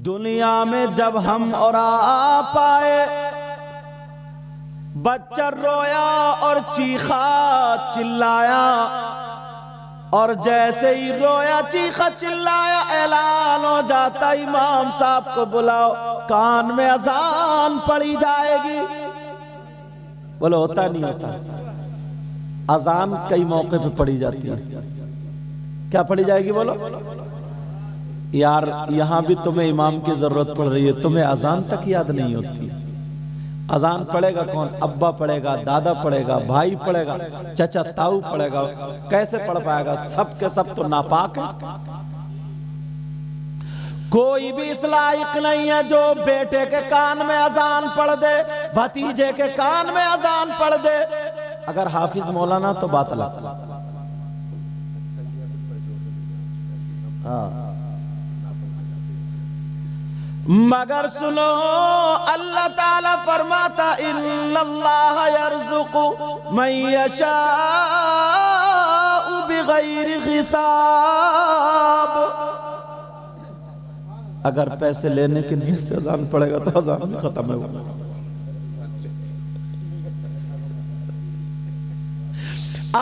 دنیا میں جب ہم اور آپ آئے بچہ رویا اور چیخا چلایا، اور جیسے ہی رویا چیخا چلایا اعلان ہو جاتا امام صاحب کو بلاؤ، کان میں اذان پڑی جائے گی۔ بولو ہوتا نہیں ہوتا؟ اذان کئی موقع پہ پڑی جاتی ہے۔ کیا پڑی جائے گی بولو؟ یار یہاں بھی تمہیں امام کی ضرورت پڑ رہی ہے، تمہیں اذان تک یاد نہیں ہوتی۔ اذان پڑھے گا کون؟ ابا پڑھے گا، دادا پڑھے گا، بھائی پڑھے گا، چچا تاؤ پڑھے گا، کیسے پڑھ پائے گا؟ سب کے سب تو ناپاک ہیں۔ کوئی بھی اس لائق نہیں ہے جو بیٹے کے کان میں اذان پڑھ دے، بھتیجے کے کان میں اذان پڑھ دے۔ اگر حافظ مولانا تو بات الگ۔ مگر سنو اللہ تعالیٰ فرماتا ان اللہ یرزق من یشاء بغیر حساب۔ اگر پیسے لینے کی نیت سے اذان پڑے گا تو اذان بھی ختم ہے۔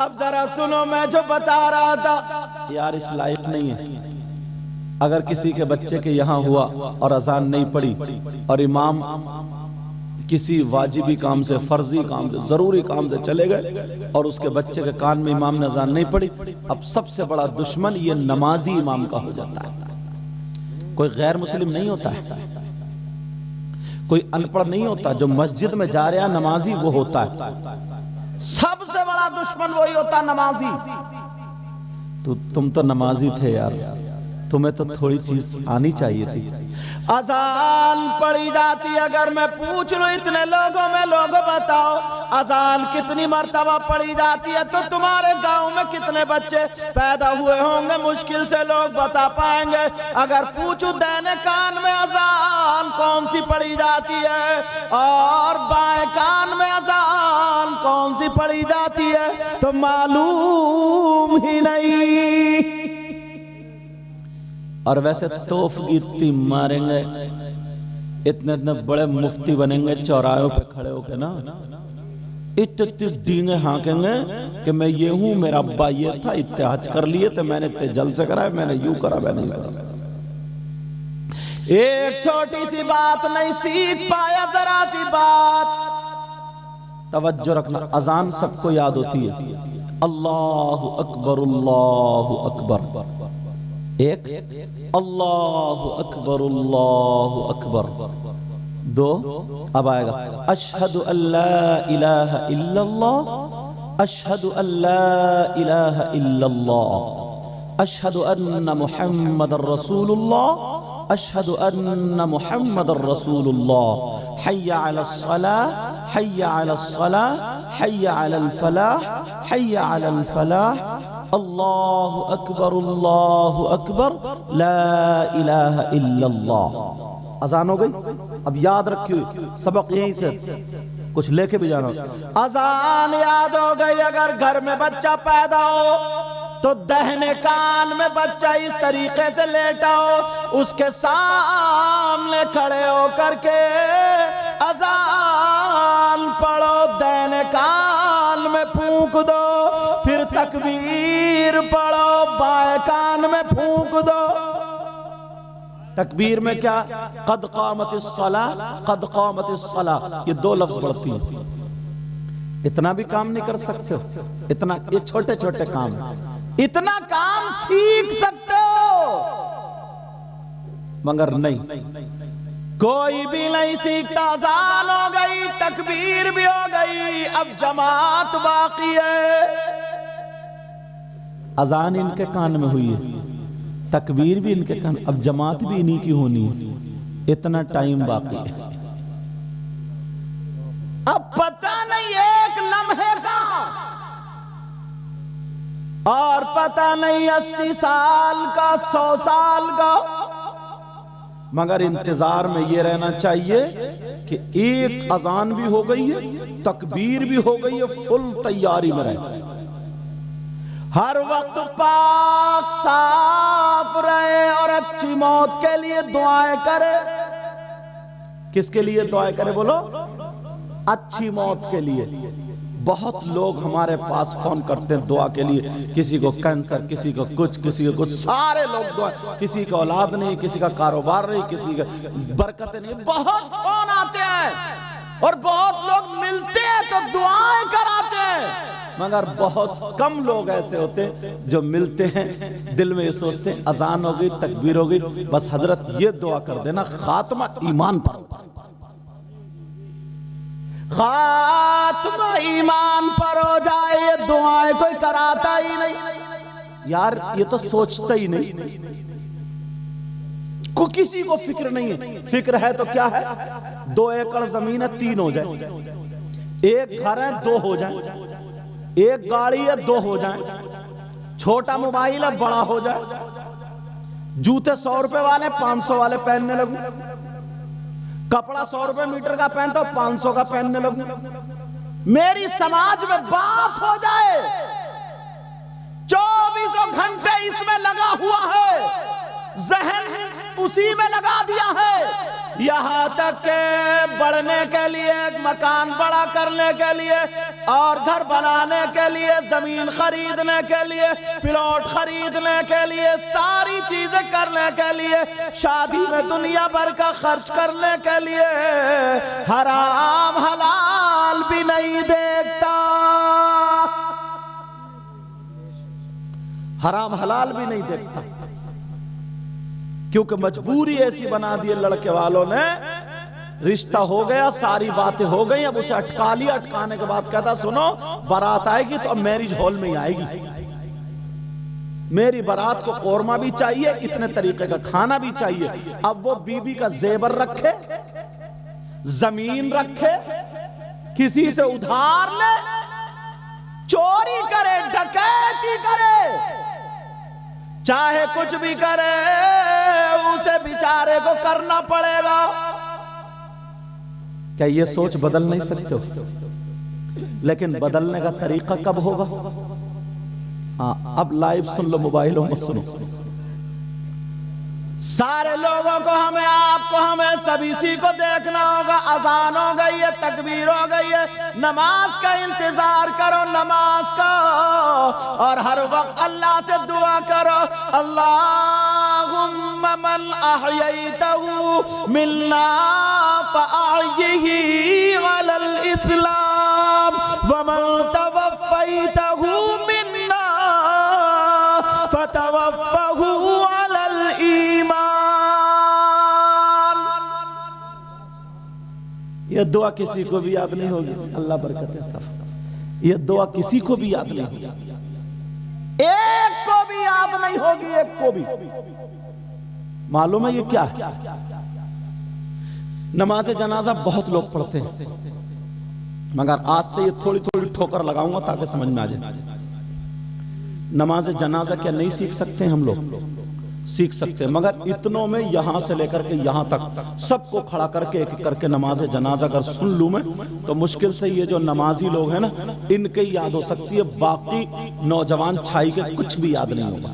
اب ذرا سنو میں جو بتا رہا تھا، یار اس لائق نہیں ہے۔ اگر کسی کے بچے کے یہاں ہوا اور اذان نہیں پڑی اور امام کسی واجبی کام سے، فرضی کام سے، ضروری کام سے چلے گئے اور اس کے بچے کے کان میں امام نے اذان نہیں پڑی، اب سب سے بڑا دشمن یہ نمازی امام کا ہو جاتا ہے۔ کوئی غیر مسلم نہیں ہوتا ہے، کوئی ان پڑھ نہیں ہوتا، جو مسجد میں جا رہا نمازی وہ ہوتا ہے۔ سب سے بڑا دشمن وہی ہوتا نمازی۔ تو تم تو نمازی تھے یار، تمہیں تو تھوڑی چیز آنی چاہیے تھی۔ اذان پڑھی جاتی، اگر میں پوچھ لوں اتنے لوگوں میں، لوگوں بتاؤ اذان کتنی مرتبہ پڑھی جاتی ہے تو تمہارے گاؤں میں کتنے بچے پیدا ہوئے ہوں گے؟ مشکل سے لوگ بتا پائیں گے۔ اگر پوچھو دائیں کان میں اذان کون سی پڑھی جاتی ہے اور بائیں کان میں اذان کون سی پڑھی جاتی ہے تو معلوم ہی نہیں۔ اور ویسے توف گیتی ماریں گے، اتنے اتنے بڑے مفتی بنیں گے چوراہوں پہ کھڑے ہو کے نا، اتنے ڈینگے ہانکیں گے کہ میں یہ ہوں، میرا ابا یہ تھا، اتحاج کر لیے تھے، میں نے اتنے جلسے کرائے، میں نے یوں کرا، میں نے یوں کرا۔ ایک چھوٹی سی بات نہیں سیکھ پایا، ذرا سی بات توجہ رکھنا۔ اذان سب کو یاد ہوتی ہے، اللہ اکبر اللہ اکبر، ایک اللہ اکبر اللہ اکبر، دو اب آئے گا اشہد ان لا الہ الا اللہ، اشہد ان لا الہ الا اللہ، اشہد ان محمد رسول اللہ، اشہد ان محمد رسول اللہ، حی علی الصلاة، حی علی الصلاة، حی علی الفلاح، حی علی الفلاح، اللہ اکبر لا الہ الا اللہ۔ اذان ہو گئی؟ اب یاد رکھیے، سبق یہیں سے کچھ لے کے بھی جانا۔ اذان یاد ہو گئی۔ اگر گھر میں بچہ پیدا ہو تو دہنے کان میں بچہ اس طریقے سے لیٹا ہو، اس کے سامنے کھڑے ہو کر کے اذان پڑھو، دہنے کان میں پھونک دو، پھر تکبیر پڑھو، بائیں کان میں پھونک دو۔ تکبیر میں کیا؟ قد قامت الصلاة، قد قامت الصلاة، یہ دو لفظ بڑھتی ہیں۔ اتنا بھی کام نہیں کر سکتے ہو؟ اتنا، یہ چھوٹے چھوٹے کام ہیں، اتنا کام سیکھ سکتے ہو مگر نہیں، کوئی بھی نہیں سیکھتا۔ اذان ہو گئی، تکبیر بھی ہو گئی، اب جماعت باقی ہے۔ اذان ان کے کان میں ہوئی ہے، تکبیر بھی ان کے کان، اب جماعت بھی انہی کی ہونی ہے، اتنا ٹائم باقی ہے۔ اب پتہ نہیں ایک لمحے کا اور پتہ نہیں 80 سال کا، 100 سال کا، مگر انتظار میں یہ رہنا چاہیے کہ ایک اذان بھی ہو گئی ہے، تکبیر بھی ہو گئی ہے، فل تیاری میں رہے۔ ہر وقت پاک صاف رہے اور اچھی موت کے لیے دعائیں کرے. کس کے لیے دعائیں کرے بولو؟ اچھی موت کے لیے. بہت لوگ ہمارے پاس فون کرتے ہیں دعا کے لیے، کسی کو کینسر، کسی کو کچھ، کسی کو کچھ، سارے لوگ دعا، کسی کا اولاد نہیں، کسی کا کاروبار نہیں، کسی کا برکت نہیں. بہت فون آتے ہیں اور بہت لوگ ملتے ہیں تو دعائیں کراتے ہیں، مگر بہت کم لوگ ایسے ہوتے ہیں جو ملتے ہیں دل میں یہ سوچتے ہیں اذان ہو گئی، تکبیر ہو گئی، بس حضرت یہ دعا کر دینا خاتمہ ایمان پر، خاتمہ ایمان پر ہو جائے. یہ دعائیں کوئی کراتا ہی نہیں یار، یہ تو سوچتا ہی نہیں. کسی کو فکر نہیں ہے. فکر ہے تو کیا ہے؟ 2 ایکڑ زمین ہے 3 ہو جائے، 1 گھر ہے 2 ہو جائیں، 1 گاڑی ہے 2 ہو جائیں، چھوٹا موبائل ہے بڑا ہو جائے، جوتے 100 روپے والے 500 والے پہننے لگوں، کپڑا 100 روپے میٹر کا پہنتا ہوں 500 کا پہننے لگوں. میری سماج میں بات ہو جائے، 24 گھنٹے اس میں لگا ہوا ہے، ذہن اسی میں لگا دیا ہے، یہاں تک کہ بڑھنے کے لیے، ایک مکان بڑا کرنے کے لیے اور گھر بنانے کے لیے، زمین خریدنے کے لیے، پلاٹ خریدنے کے لیے، ساری چیزیں کرنے کے لیے، شادی میں دنیا بھر کا خرچ کرنے کے لیے حرام حلال بھی نہیں دیکھتا. حرام حلال بھی نہیں دیکھتا، کیونکہ مجبوری ایسی بنا دی لڑکے والوں نے. رشتہ ہو گیا، ساری باتیں ہو گئی، اب اسے اٹکا لیا. اٹکانے کے بعد کہتا سنو بارات آئے گی تو اب میرج ہال میں ہی آئے گی، میری بارات کو قورمہ بھی چاہیے، اتنے طریقے کا کھانا بھی چاہیے. اب وہ بیوی کا زیور رکھے، زمین رکھے، کسی سے ادھار لے، چوری کرے، ڈکیتی کرے، چاہے کچھ بھی کرے، اسے بیچارے کو کرنا پڑے گا. کیا یہ سوچ بدل نہیں سکتے ہو؟ لیکن بدلنے کا طریقہ کب ہوگا؟ اب لائیو سن لو، موبائلوں میں سنو. سارے لوگوں کو، ہمیں، آپ کو، ہمیں سبھی سی کو دیکھنا ہوگا. اذان ہو گئی ہے، تکبیر ہو گئی ہے، نماز کا انتظار کرو، نماز کا، اور ہر وقت اللہ سے دعا کرو. اللہم من احییتہ منا فاحیہ علی الاسلام ومن توفیتہ منا فتوفہ علی الایمان. یہ دعا کسی کو بھی یاد نہیں ہوگی، اللہ برکت عطا فرمائے. یہ دعا کسی کو بھی یاد نہیں ہوگی، ایک کو بھی یاد نہیں ہوگی، ایک کو بھی. معلوم ہے یہ کیا ہے؟ نماز جنازہ بہت لوگ پڑھتے ہیں، مگر آج سے یہ تھوڑی تھوڑی ٹھوکر لگاؤں گا تاکہ سمجھ میں آ جائے. نماز جنازہ کیا نہیں سیکھ سکتے ہیں؟ ہم لوگ سیکھ سکتے ہیں، مگر اتنوں میں یہاں سے لے کر کے یہاں تک سب کو کھڑا کر کے ایک ایک کر کے نماز جنازہ اگر سن لوں میں تو مشکل سے یہ جو نمازی لوگ ہیں نا ان کے یاد ہو سکتی ہے، باقی نوجوان چھائی کے کچھ بھی یاد نہیں ہوگا.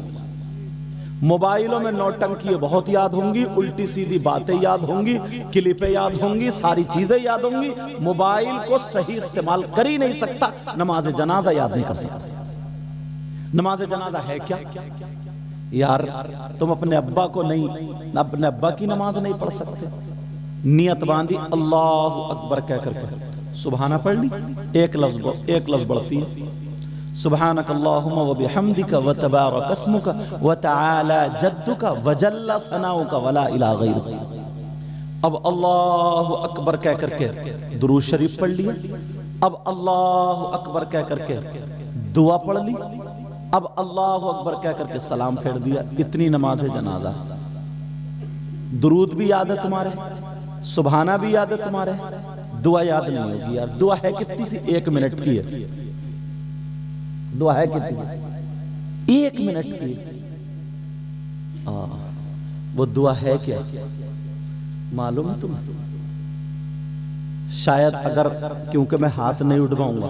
موبائلوں میں نوٹنکی بہت یاد ہوں گی، الٹی سیدھی باتیں یاد ہوں گی، کلپیں یاد ہوں گی، ساری چیزیں یاد ہوں گی. موبائل کو صحیح استعمال کر ہی نہیں سکتا، نماز جنازہ یاد نہیں کر سکتا. نماز جنازہ ہے کیا یار؟ تم اپنے ابا کو نہیں، اپنے ابا کی نماز نہیں پڑھ سکتے. نیت باندھی اللہ اکبر کہہ کر کے سبحانہ پڑھ لی، ایک لفظ بڑھتی ہے، سبحانک اللہم و بحمدک و تبارک اسمک و تعالی جدک و جل ثناؤک ولا الہ غیرک. اب اللہ اکبر کہہ کر کے درود شریف پڑھ لیا، اب اللہ اکبر کہہ کر کے دعا پڑھ لی، اب اللہ اکبر کہہ کر کے سلام پھیر دیا. اتنی نماز جنازہ. درود بھی یاد ہے تمہارے، سبحانہ بھی یاد ہے تمہارے، دعا یاد نہیں ہوگی یار. دعا ہے کتنی سی؟ 1 منٹ کی ہے. دعا ہے کتنی؟ 1 منٹ کی. وہ دعا ہے کیا معلوم ہے تمہیں؟ شاید اگر، کیونکہ میں ہاتھ نہیں اٹھواؤں گا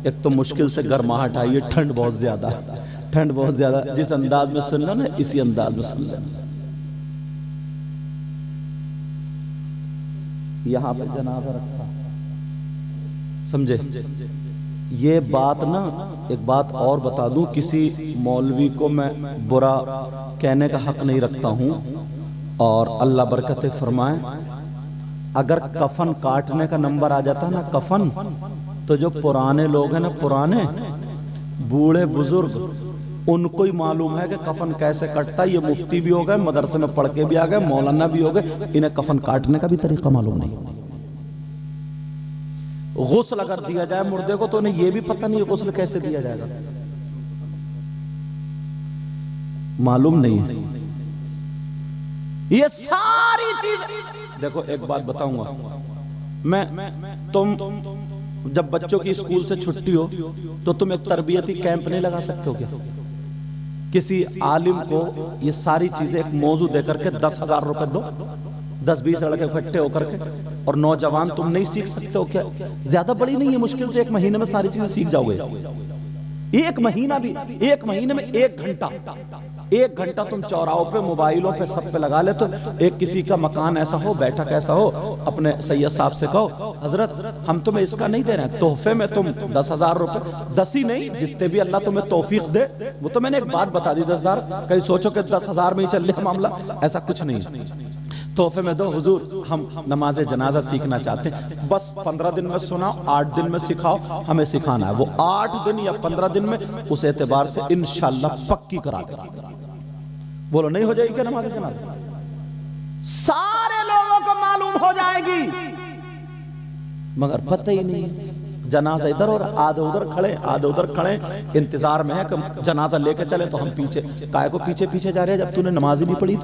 ایک تو مشکل سے گرماہٹ آئی ہے، ٹھنڈ بہت زیادہ، ٹھنڈ بہت زیادہ، جس انداز میں سننا نا اسی انداز میں سن لینا۔ یہاں پہ جنازہ رکھا، سمجھے؟ یہ بات نا ایک بات اور بتا دوں، کسی مولوی کو میں برا کہنے کا حق نہیں رکھتا ہوں، اور اللہ برکت فرمائے، اگر کفن کاٹنے کا نمبر آ جاتا ہے نا کفن، تو جو پرانے لوگ ہیں نا، پرانے بوڑھے بزرگ، ان کو ہی معلوم ہے کہ کفن کیسے کٹتا ہے۔ یہ مفتی بھی ہو گئے، مدرسے میں پڑھ کے بھی آ گئے، مولانا بھی ہو گئے، انہیں کفن کاٹنے کا بھی طریقہ معلوم نہیں۔ غسل اگر دیا جائے مردے کو تو انہیں یہ بھی پتہ نہیں غسل کیسے دیا جائے گا، معلوم نہیں ہے۔ یہ ساری چیز دیکھو، ایک بات بتاؤں گا میں، تم جب بچوں کی اسکول سے چھٹی ہو تو تم ایک تربیتی کیمپ نہیں لگا سکتے ہو کیا؟ کسی عالم کو یہ ساری چیزیں ایک موضوع دے کر کے 10,000 روپے دو، 10-20 لڑکے اکٹھے ہو کر کے، اور نوجوان تم نہیں سیکھ سکتے ہو کیا؟ زیادہ بڑی نہیں ہے، مشکل سے 1 مہینے میں ساری چیزیں سیکھ جاؤ گے۔ 1 مہینہ بھی، 1 مہینے میں 1 گھنٹہ تم چوراہوں پہ، موبائلوں پہ، سب پہ لگا لے، تو ایک کسی کا مکان ایسا ہو، بیٹھک ایسا ہو، اپنے سید صاحب سے کہو، حضرت ہم تمہیں اس کا نہیں دے رہے ہیں، تحفے میں تم 10,000 روپے، 10 ہی نہیں، جتنے بھی اللہ تمہیں توفیق دے۔ وہ تو میں نے ایک بات بتا دی، 10,000، کہیں سوچو کہ 10,000 میں ہی چل لے معاملہ، ایسا کچھ نہیں ہے۔ تحفے میں دو، حضور ہم نماز جنازہ سیکھنا چاہتے ہیں، بس 15 دن میں سناؤ، 8 دن میں سکھاؤ، ہمیں سکھانا ہے۔ وہ 8 دن یا 15 دن میں اس اعتبار سے انشاءاللہ پکی کرا دے گا۔ بولو نہیں ہو جائے گی کیا نماز جنازہ؟ سارے لوگوں کو معلوم ہو جائے گی، مگر پتہ ہی نہیں۔ جنازہ ادھر اور آدھے ادھر کھڑے، انتظار میں ہے کہ جنازہ لے کے چلے، تو ہم پیچھے، کائے کو پیچھے جا رہے ہیں جب تو نے نماز ہی نہیں پڑھی؟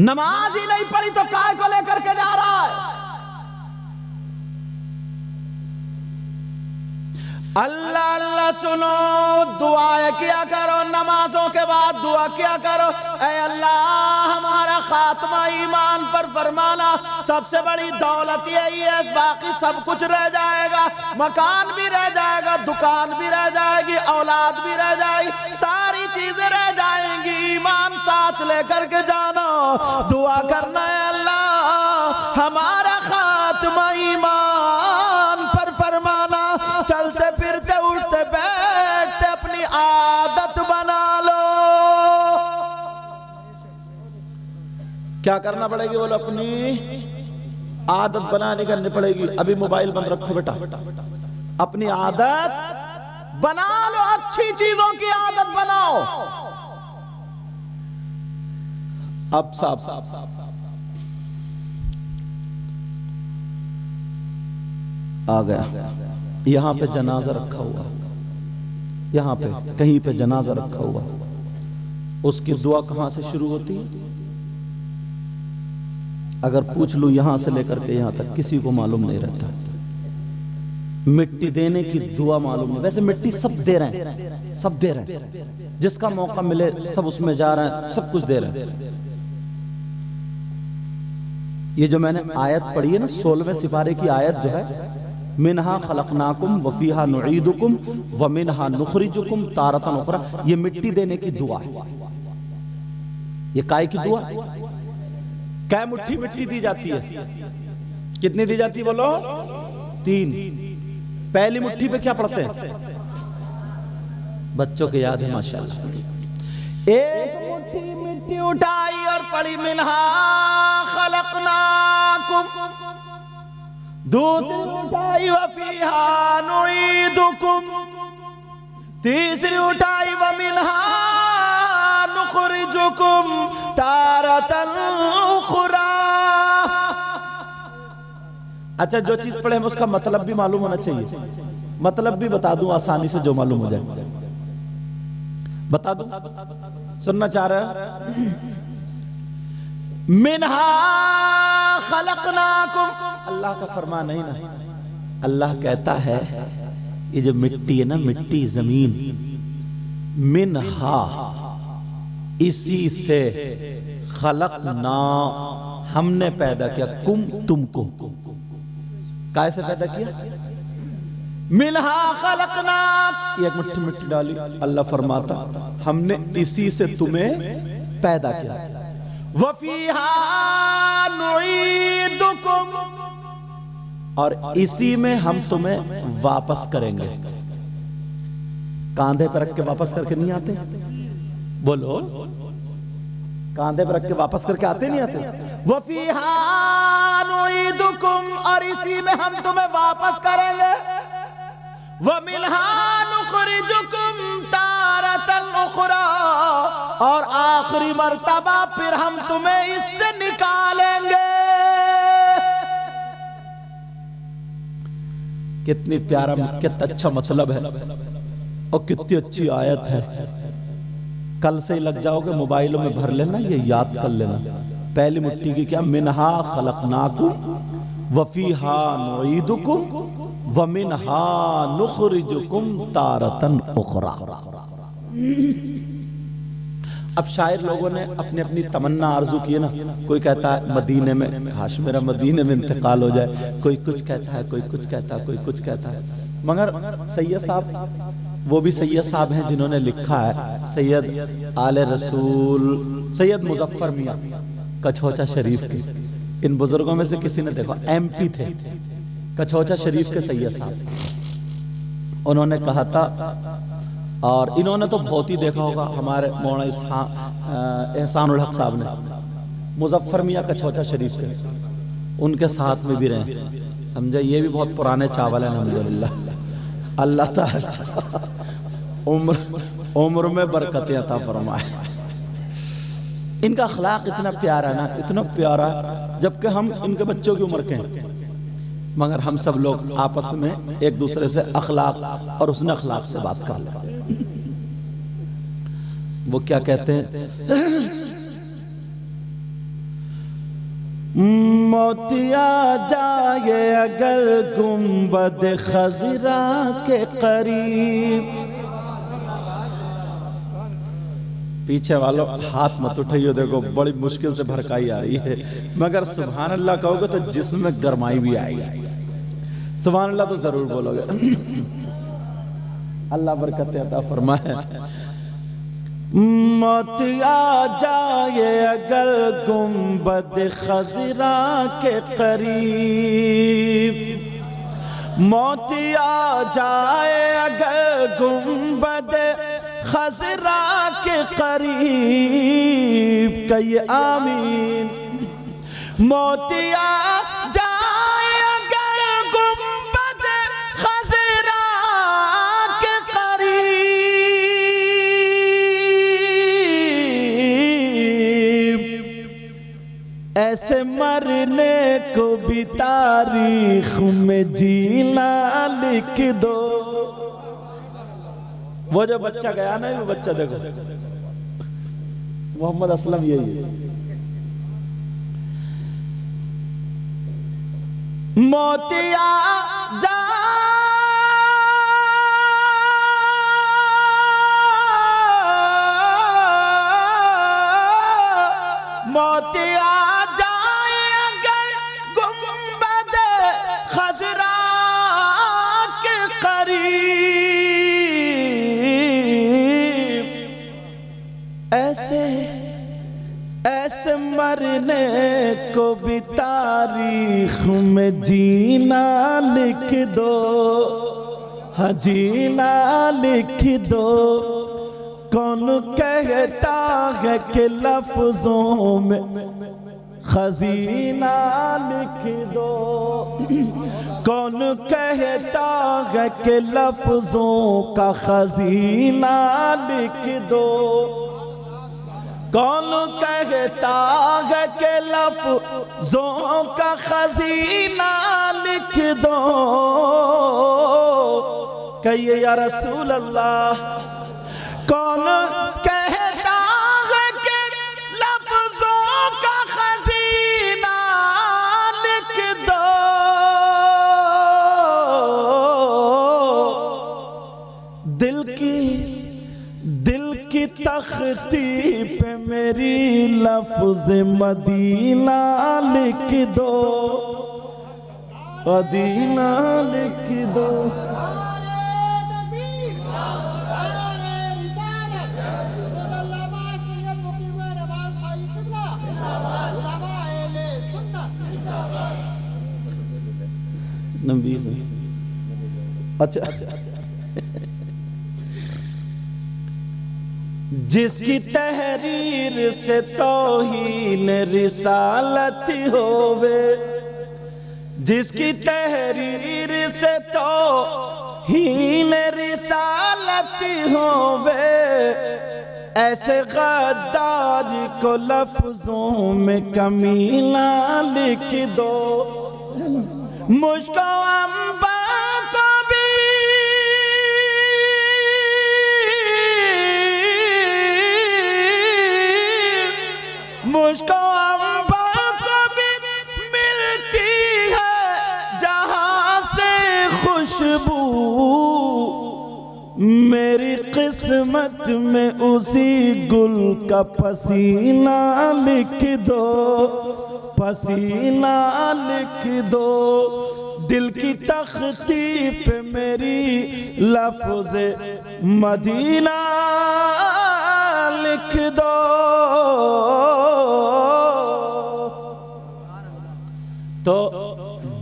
نماز ہی نہیں پڑھی تو کائے کو لے کر کے جا رہا ہے؟ اللہ اللہ سنو، دعائیں کیا کرو، نمازوں کے بعد دعا کیا کرو، اے اللہ ہمارا خاتمہ ایمان پر فرمانا، سب سے بڑی دولت یہی ہے، باقی سب کچھ رہ جائے گا، مکان بھی رہ جائے گا، دکان بھی رہ جائے گی، اولاد بھی رہ جائے گی، ساری چیزیں رہ جائیں گی، ایمان ساتھ لے کر کے جانا، دعا کرنا ہے اللہ ہمارا خاتمہ ایمان پر فرمانا، چلتے پھرتے اٹھتے بیٹھتے اپنی عادت بنا لو۔ کیا کرنا پڑے گی؟ بولو اپنی عادت بنانی کرنی پڑے گی۔ ابھی موبائل بند رکھو بیٹا، اپنی عادت بنا لو، اچھی چیزوں کی عادت بناؤ۔ اب صاحب آ گیا، یہاں پہ جنازہ رکھا ہوا، یہاں پہ کہیں پہ جنازہ رکھا ہوا، اس کی دعا کہاں سے شروع ہوتی؟ اگر پوچھ لوں یہاں سے لے کر کے یہاں تک، کسی کو معلوم نہیں رہتا۔ مٹی دینے کی دعا معلوم نہیں، ویسے مٹی سب دے رہے ہیں، سب دے رہے ہیں، جس کا موقع ملے سب اس میں جا رہے ہیں، سب کچھ دے رہے ہیں۔ یہ جو میں نے آیت پڑھی ہے نا، 16ویں سپارے کی آیت جو ہے، منہا خلقناکم وفیہا نعیدکم ومنہا نخرجکم تارۃ اخری، یہ مٹی دینے کی دعا ہے۔ یہ کائے کی دعا؟ کئے مٹھی مٹی دی جاتی ہے؟ کتنی دی جاتی بولو؟ 3۔ پہلی مٹھی پہ کیا پڑھتے ہیں؟ بچوں کے یاد ہے ماشاءاللہ۔ ایک مٹھی مٹی اٹھائی اور پڑھی منہا خلقناکم، دوسری اٹھائی وفیہا نعیدکم، تیسری اٹھائی ومنہا نخرجکم تارۃ اخری۔ اچھا جو چیز پڑھے ہم اس کا مطلب بھی معلوم ہونا چاہیے، مطلب بھی بتا دوں آسانی سے جو معلوم ہو جائے، بتا دوں، سننا چاہ رہے ہیں؟ منہا خلقناکم، اللہ کا فرمان نہیں نا، اللہ کہتا ہے یہ جو مٹی ہے نا، مٹی زمین، منہا اسی سے، خلقنا ہم نے پیدا کیا، کم تم کو، کائے سے پیدا کیا؟ منہا خلقناک، یہ ایک مٹھی مٹی ڈالی، اللہ فرماتا ہم نے اسی سے تمہیں پیدا کیا، وفیہا نعیدکم، اور اسی میں ہم تمہیں واپس کریں گے۔ کاندھے پر رکھ کے واپس کر کے نہیں آتے؟ بولو، کاندھے پر رکھ کے واپس کر کے آتے نہیں آتے؟ وَفِيهَا نُعِيدُكُمْ، اور اسی میں ہم تمہیں واپس کریں گے، وَمِنْهَا نُخْرِجُكُمْ تَارَةً أُخْرَى، اور آخری مرتبہ پھر ہم تمہیں اس سے نکالیں گے۔ کتنی پیارا، کتنا اچھا مطلب ہے، اور کتنی اچھی آیت ہے۔ کل سے ہی لگ جاؤ گے، موبائلوں میں بھر لینا، یہ یاد کر لینا۔ پہلی مٹھی کی کیا؟ منہا خلقناکم وفیہا نعیدکم ومنہا نخرجکم تارۃ اخری۔ اب شاعر لوگوں نے اپنی اپنی تمنا آرزو کی ہے نا، کوئی کہتا ہے مدینے میں، کاش میرا مدینے میں انتقال ہو جائے، کوئی کچھ کہتا ہے، کوئی کچھ کہتا ہے، کوئی کچھ کہتا ہے۔ مگر سید صاحب، وہ بھی سید صاحب ہیں جنہوں نے لکھا ہے، سید آل رسول سید مظفر میاں کچھوچا شریف کے، ان بزرگوں میں سے کسی نے دیکھا، ایم پی تھے کچھوچا شریف کے سید صاحب، انہوں نے کہا تھا، اور انہوں نے تو بہت ہی دیکھا ہوگا، ہمارے مولانا احسان الحق صاحب نے، مظفر میاں کچھوچا شریف کے، ان کے ساتھ میں بھی رہے، سمجھے؟ یہ بھی بہت پرانے چاول ہیں الحمدللہ۔ اللہ تعالیٰ عمر میں برکتیں عطا فرمائے۔ ان کا اخلاق اتنا پیارا ہے نا، اتنا پیارا، جبکہ ہم ان کے بچوں کی عمر کے ہیں، مگر ہم سب لوگ آپس میں ایک دوسرے سے اخلاق اور حسن اخلاق سے بات کر لیتے ہیں۔ وہ کیا کہتے ہیں؟ موتیا جائے اگر گنبد خضرا کے قریب، پیچھے والوں ہاتھ مت اٹھائیو، دیکھو بڑی مشکل سے بھرکائی آ رہی ہے، مگر سبحان اللہ کہو گے تو جسم میں گرمائی بھی آئے گی۔ سبحان اللہ تو ضرور بولو گے، اللہ برکت عطا فرمائے۔ موت آ جائے اگر گنبد خضرا کے قریب، موت آ جائے اگر گنبد خضرا کے قریب، کہیے آمین۔ موت آ جائے اگر گنبد خضرا کے قریب، ایسے مرنے کو بھی تاریخ میں جینا لکھ دو۔ وہ جو بچہ گیا نا، وہ بچہ دیکھو، محمد اسلم یہی ہے۔ موتیا جا موتیا جائے اگر گنبد خضرا کے قریب، ایسے مرنے کو بھی تاریخ میں جینا لکھ دو، ہاں جینا لکھ دو۔ کون کہتا ہے کہ لفظوں میں خزینہ لکھ دو، کون کہتا ہے کہ لفظوں کا خزینہ لکھ دو، کون کہتا ہے کہ لفظوں کا خزینہ لکھ دو، کہیے یا رسول اللہ۔ کون کہتا ہے کہ لفظوں کا خزینہ لکھ دو، دل کی تختی پہ میری لفظ مدینہ لکھ دو، مدینہ لکھ دو. نبی سے اچھا جس کی تحریر سے توہین رسالت ہووے، جس کی تحریر سے توہین رسالت ہووے، ایسے غدار کو لفظوں میں کمینہ لکھ دو. مجھ کو انبا کو بھی مجھ کو انبا کو بھی ملتی ہے جہاں سے خوشبو، میری قسمت میں اسی گل کا پسینہ لکھ دو، پسینہ لکھ دو. دل کی تختی پہ میری لفظ مدینہ لکھ دو. تو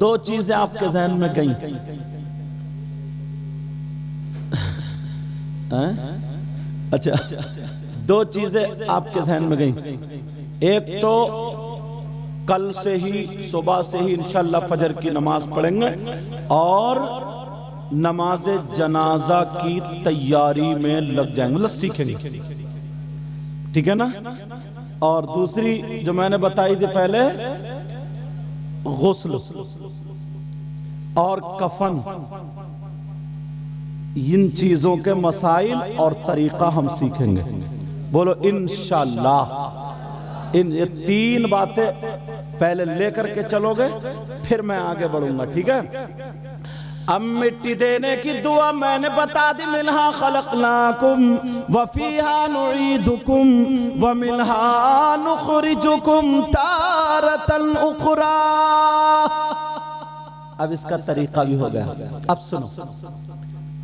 دو چیزیں آپ کے ذہن میں گئیں. اچھا دو چیزیں آپ کے ذہن میں گئیں. ایک تو کل سے ہی صبح سے ہی انشاءاللہ فجر کی نماز پڑھیں گے اور نماز جنازہ کی تیاری میں لگ جائیں گے، مطلب سیکھیں گے، ٹھیک ہے نا. اور دوسری جو میں نے بتائی تھی پہلے، غسل اور کفن، ان چیزوں کے مسائل اور طریقہ ہم سیکھیں گے. بولو انشاءاللہ. یہ تین باتیں پہلے لے کر کے چلو گے، پھر میں آگے بڑھوں گا، ٹھیک ہے. اب مٹی دینے کی دعا میں نے بتا دی. منہا خلقناکم وفیہا نعیدکم ومنہا نخرجکم تارتا اخرى. اب اس کا طریقہ بھی ہو گیا. اب سنو،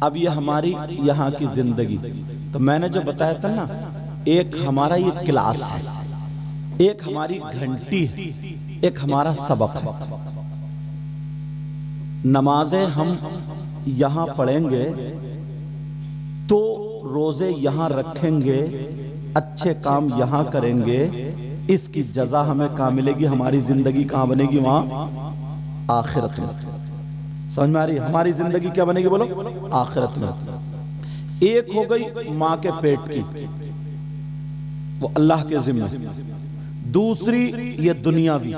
اب یہ ہماری یہاں کی زندگی، تو میں نے جو بتایا تھا نا، ایک ہمارا یہ کلاس ہے، ایک ہماری گھنٹی ہے، ایک ہمارا سبق ہے. نمازیں ہم یہاں پڑھیں گے تو روزے یہاں رکھیں گے، اچھے کام یہاں کریں گے، اس کی جزا ہمیں کہاں ملے گی؟ ہماری زندگی کہاں بنے گی؟ وہاں آخرت میں. سمجھ میں آ رہی ہے؟ ہماری زندگی کیا بنے گی؟ بولو آخرت میں. ایک ہو گئی ماں کے پیٹ کی، وہ اللہ کے ذمہ. دوسری یہ دنیاوی.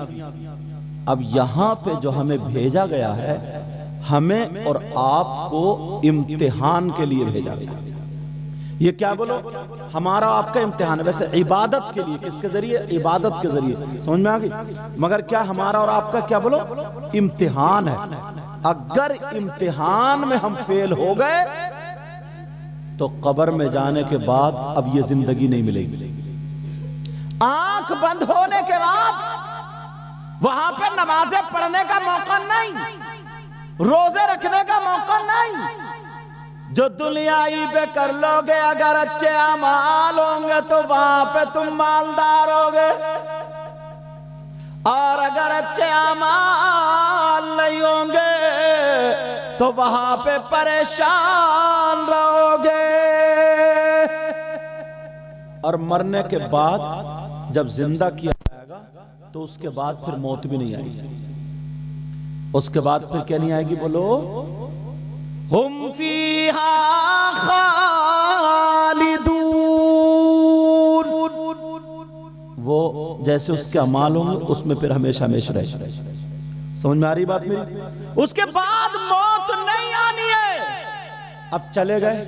اب یہاں پہ جو ہمیں بھیجا گیا ہے، ہمیں اور آپ کو امتحان کے لیے بھیجا گیا. یہ کیا بولو؟ ہمارا آپ کا امتحان ہے. ویسے عبادت کے لیے، کس کے ذریعے؟ عبادت کے ذریعے. سمجھ میں آ گئی؟ مگر کیا ہمارا اور آپ کا کیا بولو؟ امتحان ہے. اگر امتحان میں ہم فیل ہو گئے تو قبر میں جانے کے بعد اب یہ زندگی نہیں ملے گی. آنکھ بند ہونے کے بعد وہاں پہ نمازیں پڑھنے کا موقع نہیں، روزے رکھنے کا موقع نہیں. جو دنیائی پہ کر لو گے، اگر اچھے اعمال ہوں گے تو وہاں پہ تم مالدار ہوگے، اور اگر اچھے اعمال نہیں ہوں گے تو وہاں پہ پریشان رہو گے. اور مرنے کے بعد جب زندہ کیا جائے گا تو اس کے بعد پھر موت بھی نہیں آئے گی. اس کے بعد پھر کیا نہیں آئے گی؟ بولو ہم فیہا خالدون. وہ جیسے اس کے اعمال ہوں گے اس میں پھر ہمیشہ ہمیشہ رہے. سمجھ میں آ رہی بات میری؟ اس کے بعد موت نہیں آنی ہے. اب چلے گئے،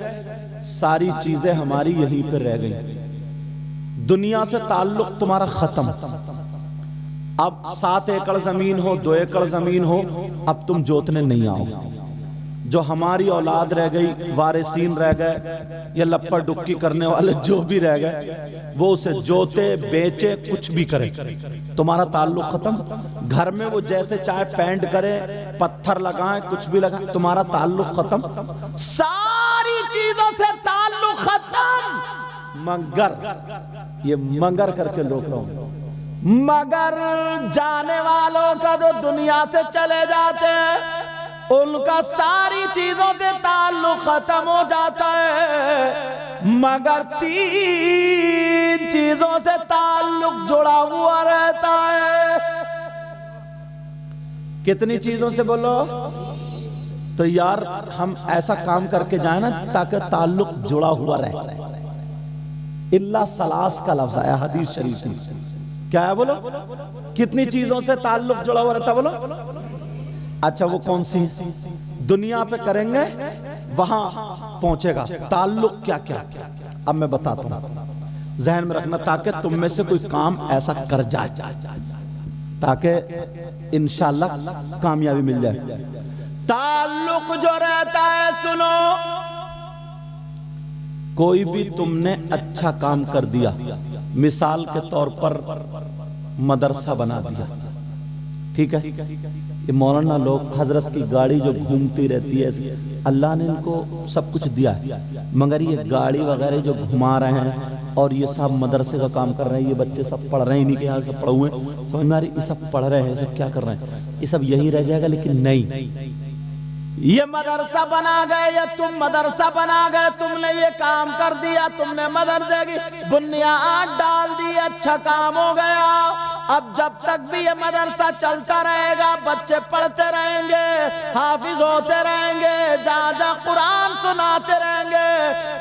ساری چیزیں ہماری یہیں پہ رہ گئیں. دنیا سے تعلق تمہارا ختم. اب 7 ایکڑ زمین ہو، 2 ایکڑ زمین ہو، اب تم جوتنے نہیں آؤ. جو ہماری اولاد رہ گئی، وارثین رہ گئے، یا لپڑ ڈکی کرنے والے جو بھی رہ گئے، وہ اسے جوتے بیچے کچھ بھی کرے، تمہارا تعلق ختم۔ گھر میں وہ جیسے چاہے پینٹ کرے، پتھر لگائیں، کچھ بھی لگائیں، تمہارا تعلق ختم۔ ساری چیزوں سے تعلق ختم، مگر یہ مگر کر کے لوگ رہو، مگر جانے والوں کا جو دنیا سے چلے جاتے ہیں ان کا ساری چیزوں سے تعلق ختم ہو جاتا ہے، مگر 3 چیزوں سے تعلق جڑا ہوا رہتا ہے۔ کتنی چیزوں سے بولو؟ تو یار ہم ایسا کام کر کے جائیں نا تاکہ تعلق جڑا ہوا رہے۔ اللہ سلاس کا لفظ آیا حدیث شریف میں، کیا ہے بولو؟ کتنی چیزوں سے تعلق جڑا ہوا رہتا ہے بولو؟ اچھا وہ کون سی؟ دنیا پہ کریں گے وہاں پہنچے گا تعلق کیا کیا؟ اب میں بتاتا ہوں، ذہن میں رکھنا تاکہ تم میں سے کوئی کام ایسا کر جائے تاکہ انشاءاللہ کامیابی مل جائے۔ تعلق جو رہتا ہے، سنو، کوئی بھی تم نے اچھا کام کر دیا، مثال کے طور پر مدرسہ بنا دیا، ٹھیک ہے؟ یہ مولانا لوگ حضرت کی گاڑی جو گھومتی رہتی ہے، اللہ نے ان کو سب کچھ دیا ہے، مگر یہ گاڑی وغیرہ جو گھما رہے ہیں اور یہ سب مدرسے کا کام کر رہے ہیں، یہ بچے سب پڑھ رہے ہیں، انہی کے یہاں سب پڑھے ہوئے ہیں، سمجھ میں آ رہی؟ یہ سب پڑھ رہے ہیں، سب کیا کر رہے ہیں؟ یہ سب یہی رہ جائے گا، لیکن نہیں، یہ مدرسہ بنا گئے یا تم مدرسہ بنا گئے، تم نے یہ کام کر دیا، تم نے مدرسے کی بنیاد ڈال دی، اچھا کام ہو گیا۔ اب جب تک بھی یہ مدرسہ چلتا رہے گا، بچے پڑھتے رہیں گے، حافظ ہوتے رہیں گے، جہاں جہاں قرآن سناتے رہیں گے،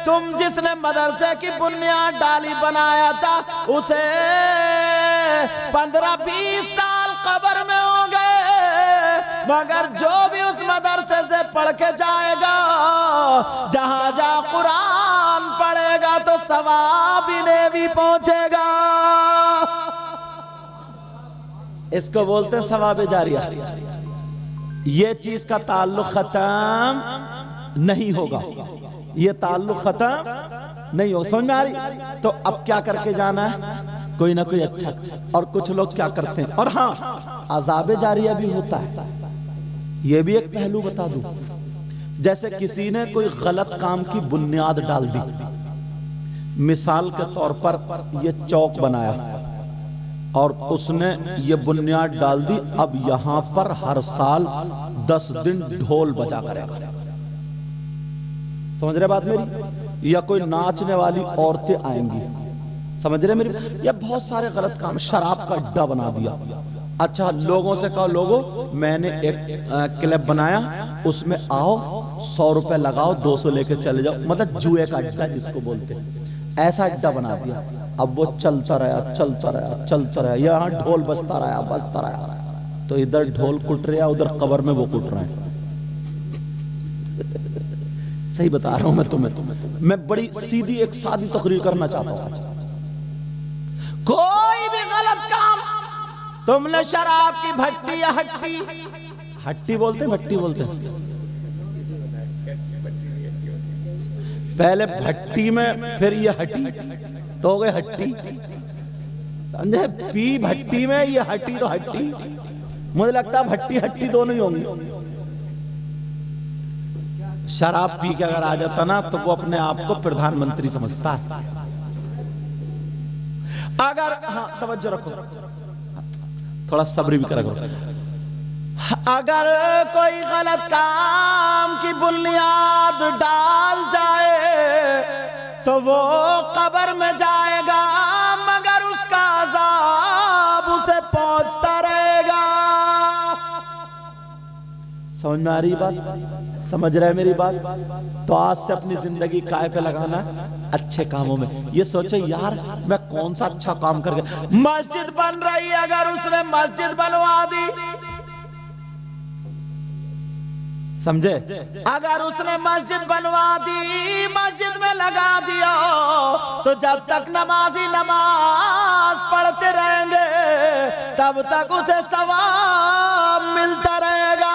تم جس نے مدرسے کی بنیاد ڈالی بنایا تھا اسے 15-20 سال قبر میں ہو گئے، مگر جو بھی اس مدرسے سے پڑھ کے جائے گا، جہاں جہاں قرآن پڑھے گا تو ثواب انہیں بھی پہنچے گا۔ اس کو بولتے ہیں ثواب جاریہ۔ یہ چیز کا تعلق ختم نہیں ہوگا، یہ تعلق ختم نہیں ہوگا، سمجھ میں آ رہی؟ تو اب کیا کر کے جانا ہے؟ کوئی نہ کوئی اچھا، اور کچھ لوگ کیا کرتے ہیں، اور ہاں عذاب جاریہ بھی ہوتا ہے، یہ بھی ایک پہلو بتا دوں۔ جیسے کسی نے کوئی غلط کام کی بنیاد ڈال دی، مثال کے طور پر یہ چوک بنایا اور اس نے یہ بنیاد ڈال دی، اب یہاں پر ہر سال 10 دن ڈھول بجا کرے گا، سمجھ رہے بات میری؟ یا کوئی ناچنے والی عورتیں آئیں گی، سمجھ رہے میری؟ یا بہت سارے غلط کام، شراب کا اڈا بنا دیا۔ اچھا لوگوں سے کہو، لوگوں میں نے ایک کلب بنایا، اس میں آؤ، 100 روپے لگاؤ، 200 لے کے چلے جاؤ، مطلب جوئے کا اڈا جس کو بولتے ہیں، ایسا اڈا بنا دیا۔ اب وہ چلتا رہا چلتا رہا چلتا رہا، یہاں ڈھول بجتا رہا، تو ادھر ڈھول کٹ رہا، ادھر قبر میں وہ کٹ رہے ہیں۔ صحیح بتا رہا ہوں میں تمہیں، میں بڑی سیدھی ایک سادی تقریر کرنا چاہتا ہوں۔ کوئی بھی غلط کام، تم نے شراب کی بھٹی یا ہٹی بولتے ہیں، بھٹی بولتے ہیں، پہلے بھٹی میں پھر یہ ہٹی تو ہو گئے ہٹی، سمجھے؟ پی بھٹی میں، یہ ہٹی تو ہٹی، مجھے لگتا ہے بھٹی ہٹی دونوں ہی ہوں گے۔ شراب پی کے اگر آ جاتا نا تو وہ اپنے آپ کو پردھان منتری سمجھتا ہے۔ اگر ہاں توجہ رکھو، تھوڑا صبر بھی کرا کرو، اگر کوئی غلط کام کی بنیاد ڈال جائے تو وہ قبر میں جائے گا، مگر اس کا عذاب اسے پہنچتا رہے گا۔ سمجھ میں آ رہی بات؟ سمجھ رہے میری بات؟ تو آج سے اپنی زندگی کائے پہ لگانا ہے اچھے کاموں میں۔ یہ سوچے یار میں کون سا اچھا کام کر گیا، مسجد بن رہی ہے، اگر اس نے مسجد بنوا دی، سمجھے؟ اگر اس نے مسجد بنوا دی، مسجد میں لگا دیا، تو جب تک نمازی نماز پڑھتے رہیں گے تب تک اسے ثواب ملتا رہے گا،